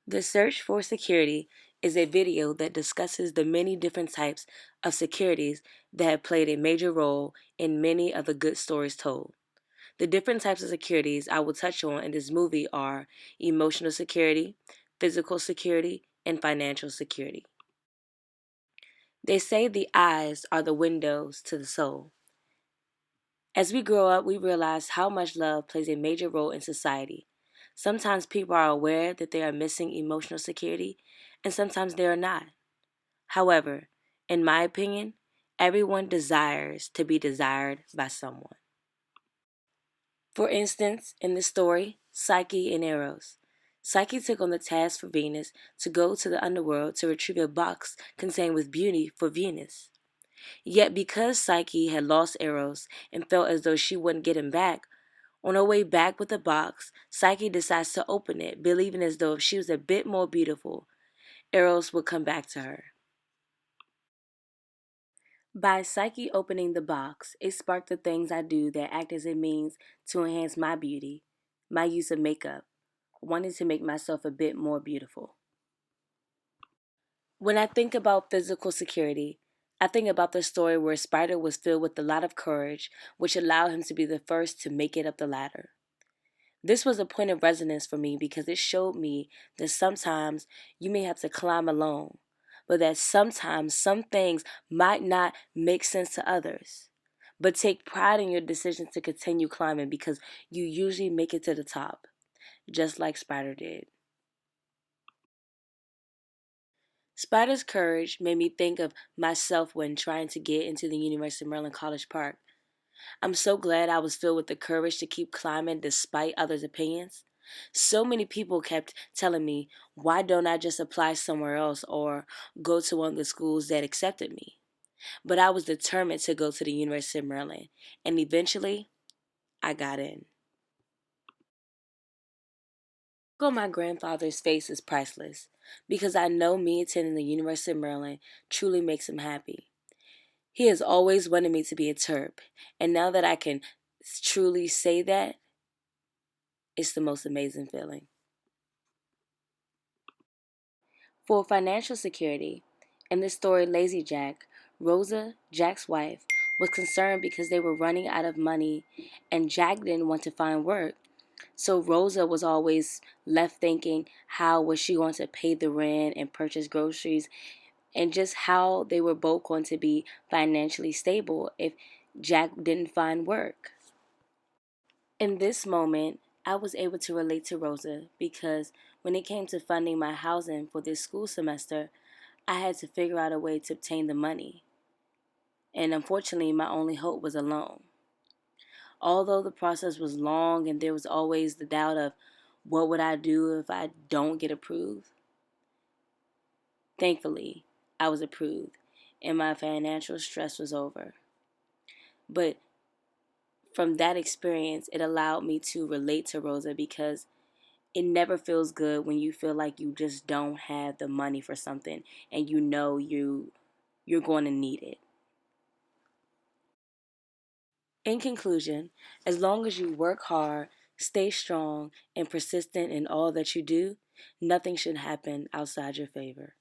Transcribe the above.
The Search for Security is a video that discusses the many different types of securities that have played a major role in many of the good stories told. The different types of securities I will touch on in this movie are emotional security, physical security, and financial security. They say the eyes are the windows to the soul. As we grow up, we realize how much love plays a major role in society. Sometimes people are aware that they are missing emotional security, and sometimes they are not. However, in my opinion, everyone desires to be desired by someone. For instance, in this story, Psyche and Eros. Psyche took on the task for Venus to go to the underworld to retrieve a box contained with beauty for Venus. Yet because Psyche had lost Eros and felt as though she wouldn't get him back, on her way back with the box, Psyche decides to open it, believing as though if she was a bit more beautiful, Eros would come back to her. By Psyche opening the box, it sparked the things I do that act as a means to enhance my beauty, my use of makeup, wanting to make myself a bit more beautiful. When I think about physical security, I think about the story where Spider was filled with a lot of courage, which allowed him to be the first to make it up the ladder. This was a point of resonance for me because it showed me that sometimes you may have to climb alone, but that sometimes some things might not make sense to others. But take pride in your decision to continue climbing because you usually make it to the top, just like Spider did. Spider's courage made me think of myself when trying to get into the University of Maryland College Park. I'm so glad I was filled with the courage to keep climbing despite others' opinions. So many people kept telling me, why don't I just apply somewhere else or go to one of the schools that accepted me? But I was determined to go to the University of Maryland, and eventually, I got in. The look on my grandfather's face is priceless because I know me attending the University of Maryland truly makes him happy. He has always wanted me to be a Terp, and now that I can truly say that, it's the most amazing feeling. For financial security, in the story Lazy Jack, Rosa, Jack's wife, was concerned because they were running out of money and Jack didn't want to find work. So Rosa was always left thinking how was she going to pay the rent and purchase groceries and just how they were both going to be financially stable if Jack didn't find work. In this moment, I was able to relate to Rosa because when it came to funding my housing for this school semester, I had to figure out a way to obtain the money. And unfortunately, my only hope was a loan. Although the process was long and there was always the doubt of what would I do if I don't get approved, thankfully, I was approved and my financial stress was over. But from that experience, it allowed me to relate to Rosa because it never feels good when you feel like you just don't have the money for something and you know you're going to need it. In conclusion, as long as you work hard, stay strong, and persistent in all that you do, nothing should happen outside your favor.